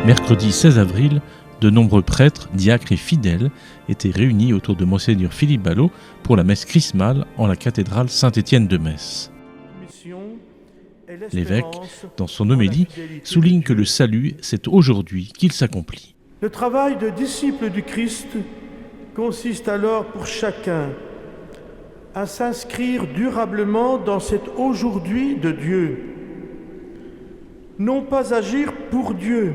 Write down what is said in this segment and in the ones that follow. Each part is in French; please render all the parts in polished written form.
Mercredi 16 avril, de nombreux prêtres, diacres et fidèles étaient réunis autour de Monseigneur Philippe Ballot pour la messe chrismale en la cathédrale Saint-Étienne de Metz. L'évêque, dans son homélie, souligne que le salut, c'est aujourd'hui qu'il s'accomplit. Le travail de disciple du Christ consiste alors pour chacun à s'inscrire durablement dans cet aujourd'hui de Dieu. Non pas agir pour Dieu,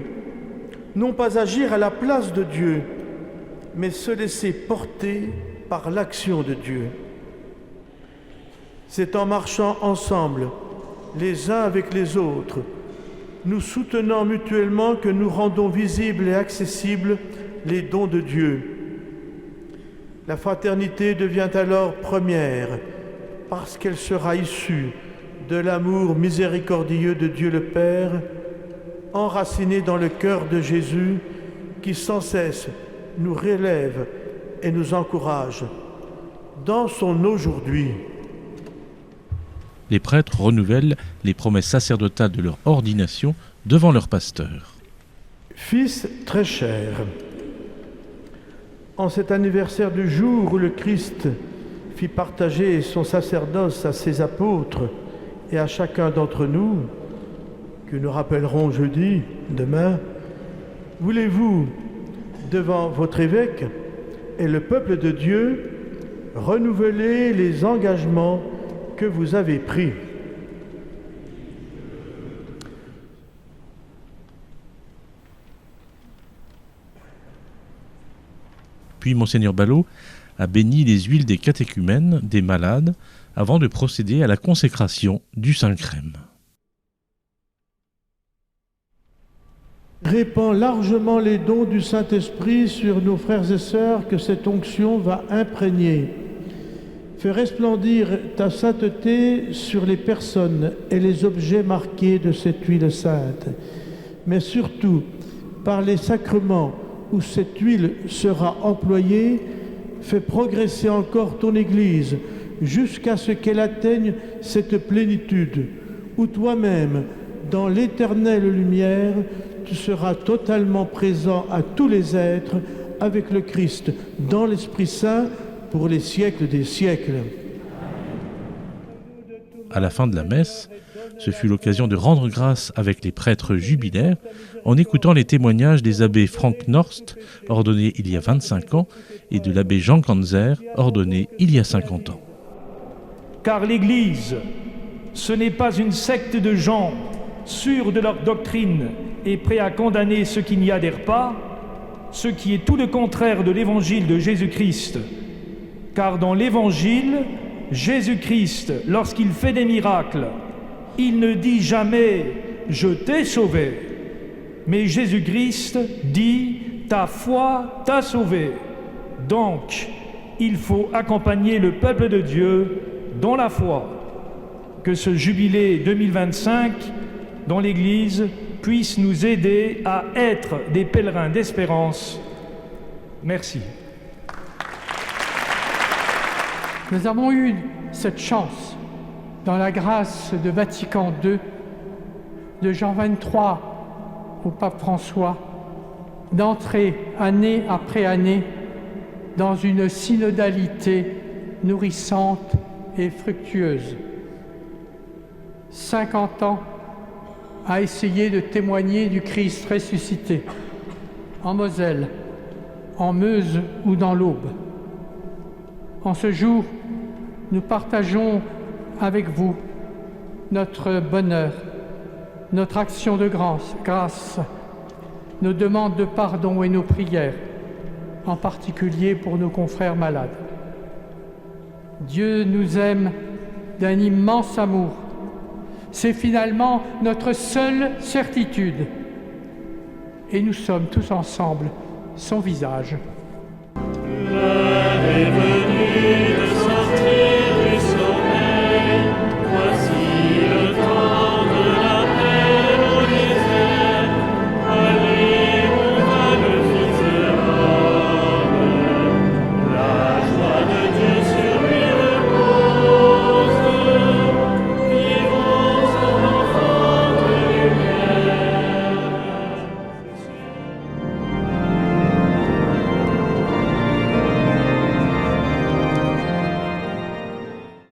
non pas agir à la place de Dieu, mais se laisser porter par l'action de Dieu. C'est en marchant ensemble, les uns avec les autres, nous soutenant mutuellement que nous rendons visibles et accessibles les dons de Dieu. La fraternité devient alors première parce qu'elle sera issue de l'amour miséricordieux de Dieu le Père, enraciné dans le cœur de Jésus qui sans cesse nous relève et nous encourage dans son aujourd'hui. Les prêtres renouvellent les promesses sacerdotales de leur ordination devant leur pasteur. Fils très cher, en cet anniversaire du jour où le Christ fit partager son sacerdoce à ses apôtres et à chacun d'entre nous, que nous rappellerons jeudi, demain, voulez-vous, devant votre évêque et le peuple de Dieu, renouveler les engagements que vous avez pris. Puis Monseigneur Ballot a béni les huiles des catéchumènes, des malades, avant de procéder à la consécration du Saint-Crème. Répand largement les dons du Saint-Esprit sur nos frères et sœurs que cette onction va imprégner. Fais resplendir ta sainteté sur les personnes et les objets marqués de cette huile sainte, mais surtout par les sacrements où cette huile sera employée, fais progresser encore ton Église jusqu'à ce qu'elle atteigne cette plénitude, où toi-même, dans l'éternelle lumière, tu seras totalement présent à tous les êtres avec le Christ dans l'Esprit Saint pour les siècles des siècles. À la fin de la messe, ce fut l'occasion de rendre grâce avec les prêtres jubilaires en écoutant les témoignages des abbés Frank Norst, ordonné il y a 25 ans, et de l'abbé Jean Kanzer, ordonné il y a 50 ans. Car l'Église, ce n'est pas une secte de gens sûrs de leur doctrine et prêts à condamner ceux qui n'y adhèrent pas, ce qui est tout le contraire de l'Évangile de Jésus-Christ. Car dans l'Évangile, Jésus-Christ, lorsqu'il fait des miracles, il ne dit jamais « je t'ai sauvé », mais Jésus-Christ dit « ta foi t'a sauvé ». Donc, il faut accompagner le peuple de Dieu dans la foi. Que ce jubilé 2025 dans l'Église puisse nous aider à être des pèlerins d'espérance. Merci. Nous avons eu cette chance, dans la grâce de Vatican II, de Jean XXIII au pape François, d'entrer année après année dans une synodalité nourrissante et fructueuse. 50 ans à essayer de témoigner du Christ ressuscité, en Moselle, en Meuse ou dans l'Aube. En ce jour, nous partageons avec vous notre bonheur, notre action de grâce, nos demandes de pardon et nos prières, en particulier pour nos confrères malades. Dieu nous aime d'un immense amour. C'est finalement notre seule certitude. Et nous sommes tous ensemble son visage. L'heure est venue.